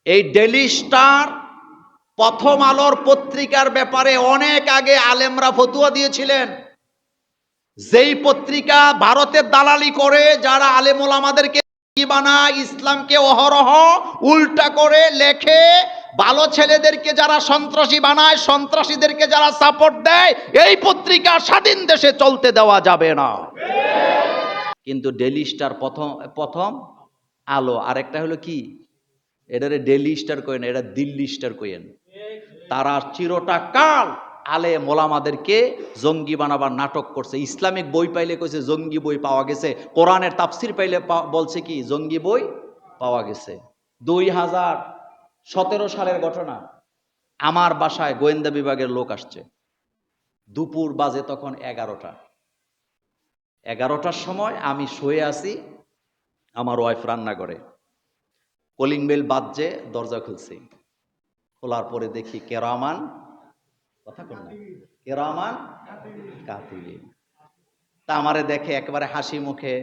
এই daily star, প্রথম আলোর পত্রিকার ব্যাপারে অনেক আগে আলেমরা ফতুয়া দিয়েছিলেন। যেই পত্রিকা ভারতের দালালি করে, যারা আলেম ওলামাদেরকে বানায়, ইসলামকে অহরহ উল্টা করে লেখে, ভালো ছেলেদেরকে যারা সন্ত্রাসী বানায়, সন্ত্রাসীদেরকে যারা সাপোর্ট দেয়, এই পত্রিকা স্বাধীন দেশে চলতে দেওয়া যাবে না। কিন্তু ডেইলি স্টার প্রথম আলো, আরেকটা হলো কি, এটারে ডেইলি স্টার কইেন, এটা দিল্লি স্টার কইেন। তারা চিরটা কাল আলেম ওলামাদেরকে জঙ্গি বানাবার নাটক করছে। ইসলামিক বই পাইলে কইছে জঙ্গি বই পাওয়া গেছে, কোরআনের তাফসির পাইলে বলছে কি জঙ্গি বই পাওয়া গেছে। 2017 সালের ঘটনা, আমার বাসায় গোয়েন্দা বিভাগের লোক আসছে। দুপুর বাজে তখন 11টার সময় আমি শুয়ে আছি, আমার ওয়াইফ রান্না করে, কলিং বেল বাজছে, দরজা খুলছি। খোলার পরে দেখি কেরামান, কথা বল না, কেরামান কাতিবিন। তা আমারে দেখে একেবারে হাসি মুখে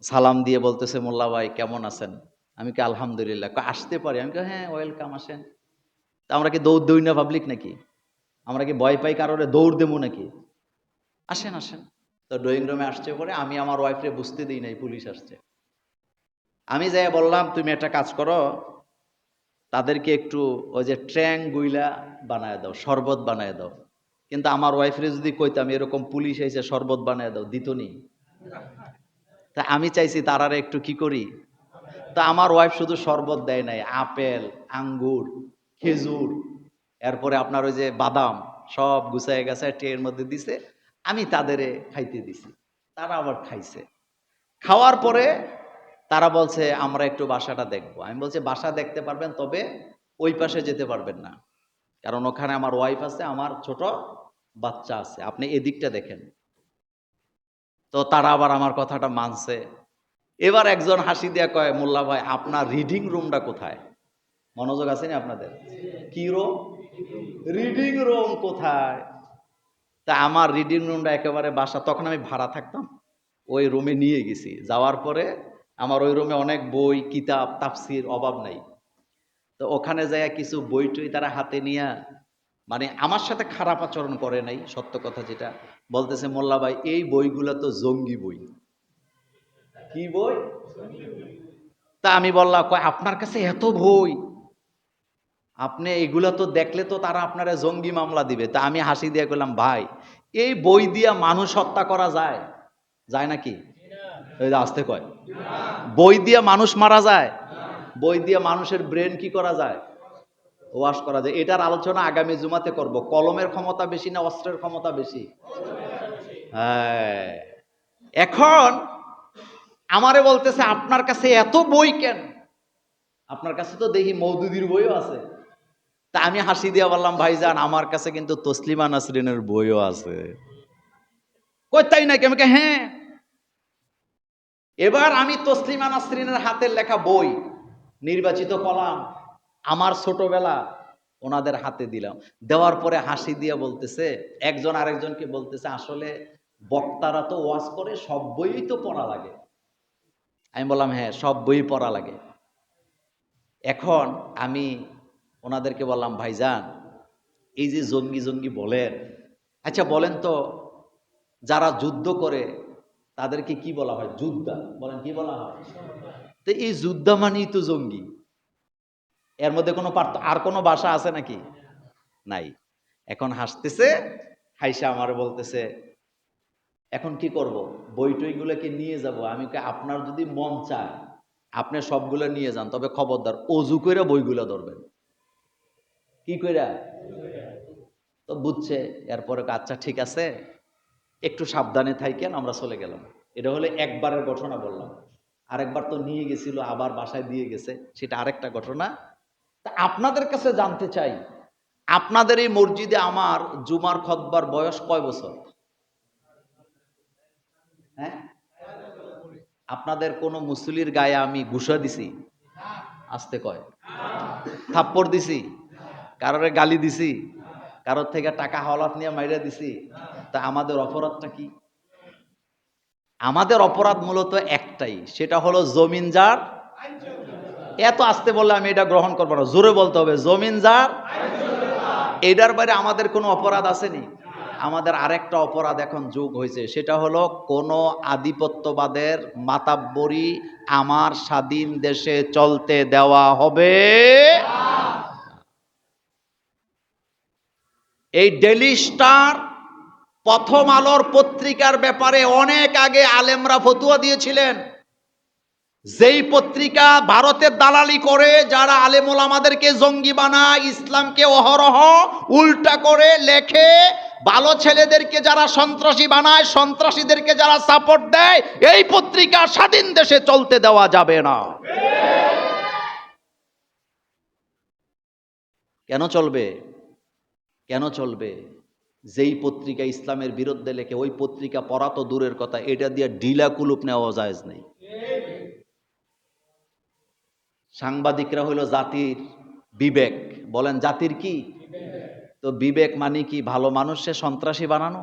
সালাম দিয়ে বলতেছে, মোল্লা ভাই কেমন আছেন? আমি কি আলহামদুলিল্লাহ। আসতে পারি? আমি কি হ্যাঁ, ওয়েলকাম, আসেন। তা আমরা কি দৌড় দৌড় না পাবলিক নাকি? আমরা কি ভয় পাই কারোরে দৌড় দেবো নাকি? আসেন আসেন। তো ড্রয়িং রুমে আসছে পরে আমি আমার ওয়াইফরে বুঝতে দিই নাই পুলিশ আসছে। আমি যাই বললাম, তুমি একটা কাজ করো, তাদেরকে একটু ওই যে ট্র্যাং গুইলা বানায় দাও, শরবত বানায় দাও। কিন্তু আমার ওয়াইফরে যদি কইতাম এরকম পুলিশ এসে শরবত বানায় দাও, দিত নি। তা আমি চাইছি তারারে একটু কি করি। তা আমার ওয়াইফ শুধু শরবত দেয় নাই, আপেল, আঙ্গুর, খেজুর, এরপরে আপনার ওই যে বাদাম সব গুছায় গেছায় ট্রের মধ্যে দিছে। আমি তাদেরে খাইতে দিছি, তারা আবার খাইছে। খাওয়ার পরে তারা বলছে আমরা একটু বাসাটা দেখবো। আমি বলছি বাসা দেখতে পারবেন, তবে ওই পাশে যেতে পারবেন না, কারণ ওখানে আমার ওয়াইফ আছে, আমার ছোট বাচ্চা আছে, আপনি এদিকটা দেখেন। তো তারা আবার আমার কথাটা মানছে। এবার একজন হাসি দিয়া কয়, মোল্লা ভাই আপনার রিডিং রুমটা কোথায়? মনোযোগ আছে না আপনাদের? কি রুম? রিডিং রুম কোথায়? তা আমার রিডিং রুমটা একেবারে বাসা, তখন আমি ভাড়া থাকতাম, ওই রুমে নিয়ে গেছি। যাওয়ার পরে আমার ওই রুমে অনেক বই, কিতাব, তাফসির, অভাব নাই। তো ওখানে যায় কিছু বই টই তারা হাতে নিয়ে, মানে আমার সাথে খারাপ আচরণ করে নাই, সত্য কথা যেটা, বলতেছে মোল্লা ভাই এই বইগুলো তো জঙ্গি বই। কি বই? তা আমি বললাম, কয় আপনার কাছে এত বই, আপনি এগুলা তো দেখলে তো তারা আপনারা জঙ্গি মামলা দিবে। তা আমি হাসি দিয়ে বললাম, ভাই এই বই দিয়া মানুষ হত্যা করা যায়? যায় নাকি? এই যে আসতে কয়, বই দিয়ে মানুষ মারা যায়? বই দিয়ে মানুষের ব্রেন কি করা যায়? ওয়াশ করা যায়। এটার আলোচনা আগামী জুমাতে করব। কলমের ক্ষমতা বেশি না অস্ত্রের ক্ষমতা বেশি? হ্যাঁ। এখন আমারে বলতেছে আপনার কাছে এত বই কেন? আপনার কাছে তো দেখি মওদুদির বইও আছে। তা আমি হাসি দিয়ে বললাম, ভাইজান আমার কাছে কিন্তু তসলিমা নাসরিনের বইও আছে। কই তাই নাকি? আমাকে হ্যাঁ। এবার আমি তসলিমা নাসরিনের হাতের লেখা বই, নির্বাচিত কলাম, আমার ছোটবেলা, ওনাদের হাতে দিলাম। দেওয়ার পরে হাসি দিয়ে বলতেছে, একজন আরেকজনকে বলতেছে, আসলে বক্তারা তো ওয়াজ করে, সব বইই তো পড়া লাগে। আমি বললাম হ্যাঁ, সব বই পড়া লাগে। এখন আমি ওনাদেরকে বললাম, ভাইজান এই যে জঙ্গি জঙ্গি বলেন, আচ্ছা বলেন তো যারা যুদ্ধ করে তাদেরকে কি বলা হয়? যোদ্ধা। বলেন কি বলা হয়? তো এই যোদ্ধা মানেই তো জঙ্গি। এর মধ্যে কোনো আর কোনো ভাষা আছে নাকি? নাই। এখন হাসতেছে, হাইসা আমার বলতেছে এখন কি করব? বই টইগুলোকে নিয়ে যাব। আমি আপনার যদি মন চায় আপনি সবগুলো নিয়ে যান, তবে খবরদার অজু কইরা বইগুলো ধরবেন। কি কইরা? তো বুঝছে। এরপরে আচ্ছা ঠিক আছে, একটু সাবধানে থাকেন, আমরা চলে গেলাম। এটা হলে একবারের ঘটনা বললাম। আরেকবার তো নিয়ে গেছিল, আবার বাসায় দিয়ে গেছে, সেটা আরেকটা ঘটনা। তা আপনাদের কাছে জানতে চাই, আপনাদের এই মসজিদে আমার জুমার খুতবার বয়স কয় বছর? হ্যাঁ, আপনাদের কোন মুসলির গায়ে আমি ঘুষা দিছি? আসতে কয়। থাপ্পড় দিছি? কারোরে গালি দিছি? কারোর থেকে টাকা হলাফ নিয়ে মাইরা দিছি? তা আমাদের অপরাধটা কি? আমাদের অপরাধ মূলত একটাই, সেটা হলো জমিন যার, এত আসতে বললে আমি এটা গ্রহণ করবো না, জোরে বলতে হবে জমিন যার। এটার বাইরে আমাদের কোনো অপরাধ আসেনি। আমাদের আরেকটা অপরাধ এখন যোগ হয়েছে, সেটা হলো কোন আধিপত্যবাদের মাতাব্বরি আমার স্বাধীন দেশে চলতে দেওয়া হবে। এই ডেইলি স্টার, প্রথম আলোর পত্রিকার ব্যাপারে অনেক আগে আলেমরা ফতুয়া দিয়েছিলেন। যেই পত্রিকা ভারতের দালালি করে, যারা আলেম ওলামাদেরকে জঙ্গি বানায়, ইসলামকে অহরহ উল্টা করে লেখে, ভালো ছেলেদেরকে যারা সন্ত্রাসী বানায়, সন্ত্রাসীদেরকে যারা সাপোর্ট দেয়, এই পত্রিকা স্বাধীন দেশে চলতে দেওয়া যাবে না। কেন চলবে? কেন চলবে? যেই পত্রিকা ইসলামের বিরুদ্ধে লেখে, ওই পত্রিকা পড়া তো দূরের কথা, এটা দিয়ে ঢিলা কুলুপ নেওয়া জায়েজ নেই। সাংবাদিকরা হলো জাতির বিবেক। বলেন জাতির কি? তো বিবেক মানে কি? ভালো মানুষে সন্ত্রাসী বানানো?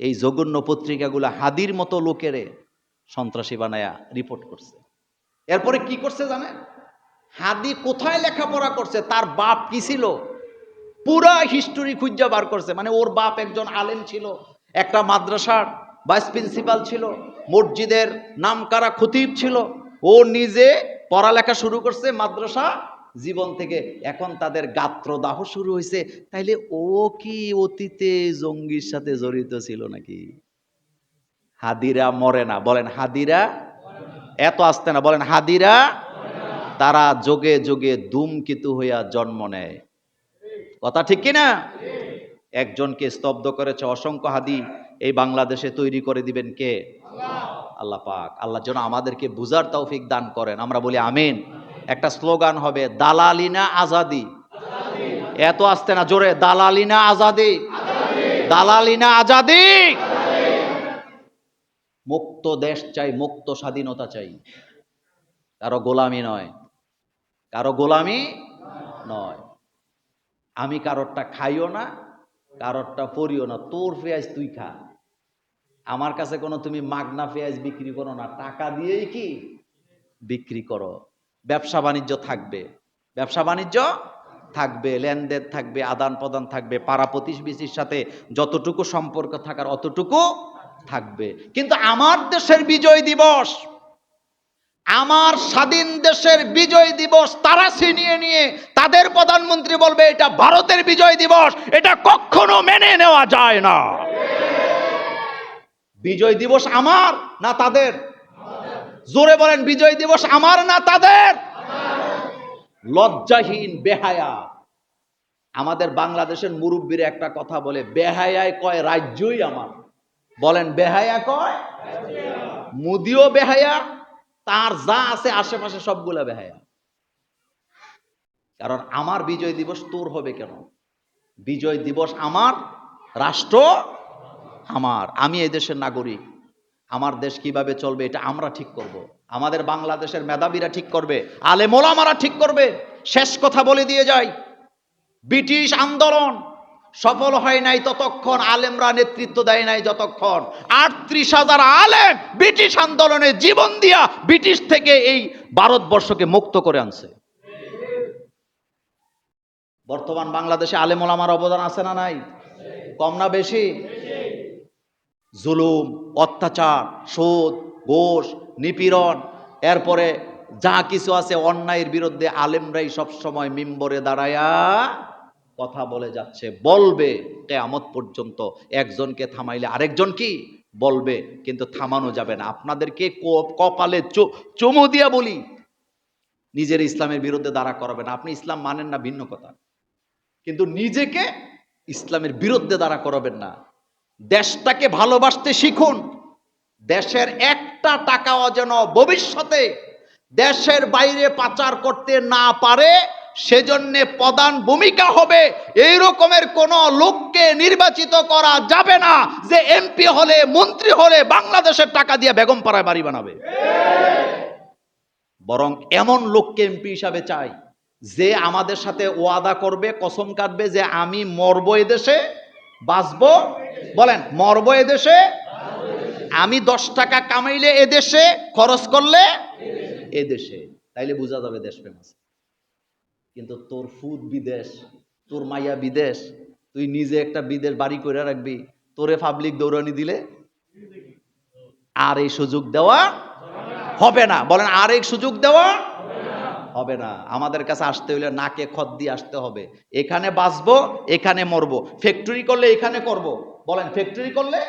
এই জঘন্য পত্রিকাগুলো হাদির মতো লোকেরে সন্ত্রাসী বানায়া রিপোর্ট করছে। এরপরে কি করছে জানেন? হাদি কোথায় লেখাপড়া করছে, তার বাপ কি ছিল, পুরা হিস্টোরি খুঁজে বার করছে। মানে ওর বাপ একজন আলেম ছিল, একটা মাদ্রাসার ভাইস প্রিন্সিপাল ছিল, মসজিদের নামকারা খতিব ছিল। ও নিজে পড়ালেখা শুরু করছে মাদ্রাসা জীবন থেকে। এখন তাদের গাত্রদাহ শুরু হয়েছে। তাইলে ও কি অতীতে জঙ্গির সাথে জড়িত ছিল নাকি? হাদিরা মরে না। বলেন হাদিরা। এত আসতে না, বলেন হাদিরা। তারা যোগে যোগে ধূমকেতু হইয়া জন্ম নেয়। কথা ঠিক কিনা? একজনকে স্তব্ধ করেছে অসংখ্য হাদি এই বাংলাদেশে তৈরি করে দিবেন কে? আল্লাহ পাক। আল্লাহ যেন আমাদেরকে বুঝার তৌফিক দান করেন। আমরা বলি আমিন। একটা স্লোগান হবে, দালালিনা আজাদি। এত আসতে না, জোরে, দালালিনা আজাদি, দালালিনা আজাদি। মুক্ত দেশ চাই, মুক্ত স্বাধীনতা চাই, কারো গোলামি নয়, কারো গোলামি নয়। আমি কারোরটা খাইও না, কারোরটা পড়িও না। তোর পেঁয়াজ তুই খা, আমার কাছে কোনো তুমি মাগনা পেঁয়াজ বিক্রি করো না, টাকা দিয়েই কি বিক্রি করো। ব্যবসা বাণিজ্য থাকবে, ব্যবসা বাণিজ্য থাকবে, লেনদেন থাকবে, আদান প্রদান থাকবে, পাড়া প্রতিবেশীর সাথে যতটুকু সম্পর্ক থাকার অতটুকু থাকবে। কিন্তু আমার দেশের বিজয় দিবস, আমার স্বাধীন দেশের বিজয় দিবস তারা ছিনিয়ে নিয়ে তাদের প্রধানমন্ত্রী বলবে এটা ভারতের বিজয় দিবস, এটা কখনো মেনে নেওয়া যায় না। বিজয় দিবস আমার না তাদের? জোরে বলেন, বিজয় দিবস আমার না তাদের? লজ্জাহীন, বেহায়া। আমাদের বাংলাদেশের মুরব্বীরা একটা কথা বলে, বেহায়ায় কয় রাজ্যই আমার। বলেন বেহায়া কয়, মুদিও বেহায়া, তার যা আছে আশেপাশে সবগুলা বেহায়া। কারণ আমার বিজয় দিবস তোর হবে কেন? বিজয় দিবস আমার, রাষ্ট্র আমার, আমি এই দেশের নাগরিক। আমার দেশ কিভাবে চলবে এটা আমরা ঠিক করব। আমাদের বাংলাদেশের মেধাবীরা ঠিক করবে, আলেম ওলামারা ঠিক করবে। শেষ কথা বলে দিয়ে যাই, ব্রিটিশ আন্দোলন সফল হয় নাই ততক্ষণ, আলেমরা নেতৃত্ব দেয় নাই যতক্ষণ। ৩৮,০০০ আলেম ব্রিটিশ আন্দোলনে জীবন দিয়া ব্রিটিশ থেকে এই ভারতবর্ষকে মুক্ত করে আনছে। বর্তমান বাংলাদেশে আলেম ওলামার অবদান আছে না নাই? কম না বেশি? জুলুম, অত্যাচার, সুদ, ঘুষ, নিপীড়ন, এরপরে যা কিছু আছে অন্যায়ের বিরুদ্ধে আলেমরাই সব সময় মিম্বরে দাঁড়ায়া কথা বলে যাচ্ছে, বলবে কিয়ামত পর্যন্ত। একজনকে থামাইলে আরেকজন কি বলবে, কিন্তু থামানো যাবে না। আপনাদেরকে কপালে চুমু দিয়া বলি, নিজের ইসলামের বিরুদ্ধে দাঁড়া করাবেন। আপনি ইসলাম মানেন না ভিন্ন কথা, কিন্তু নিজেকে ইসলামের বিরুদ্ধে দাঁড়া করাবেন না। দেশটাকে ভালোবাসতে শিখুন। দেশের একটা টাকাও যেন ভবিষ্যতে দেশের বাইরে পাচার করতে না পারে, সেজন্য প্রধান ভূমিকা হবে এই রকমের কোন লোককে নির্বাচিত করা যাবে না যে এমপি হলে, মন্ত্রী হলে বাংলাদেশের টাকা দিয়ে বেগমপাড়ায় বাড়ি বানাবে। বরং এমন লোককে এমপি হিসাবে চাই যে আমাদের সাথে ওয়াদা করবে, কসম কাটবে যে আমি মরবো এদেশে, বাঁচবো। বলেন মরবো এদেশে, আমি 10 টাকা কামাইলে এদেশে, খরচ করলে এদেশে। তাইলে বোঝা যাবে দেশপ্রেম আছে। কিন্তু তোর ফুদ বিদেশ, তোর মাইয়া বিদেশ, তুই নিজে একটা বিদেশ বাড়ি করে রাখবি, তোরে পাবলিক দৌড়ানি দিলে আর এই সুযোগ দেওয়া হবে না। বলেন, আর এই সুযোগ দেওয়া হবে না। আমাদের কাছে আসতে হইলে নাকে খত দিয়ে আসতে হবে। এখানে বাঁচবো, এখানে মরবো। ফ্যাক্টরি করলে এখানে করব, বলেন ফ্যাক্টরি করলে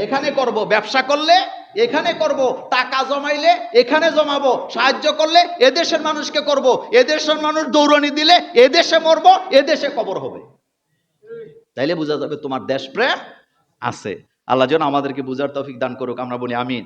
এখানে করব, ব্যবসা করলে এখানে করব, টাকা জমাইলে এখানে জমাবো, সাহায্য করলে এদেশের মানুষকে করব, এদেশের মানুষ দৌড়ানি দিলে এদেশে মরবো, এদেশে কবর হবে। তাইলে বোঝা যাবে তোমার দেশপ্রেম আছে। আল্লাহ যেন আমাদেরকে বুঝার তৌফিক দান করুক, আমরা বলি আমিন।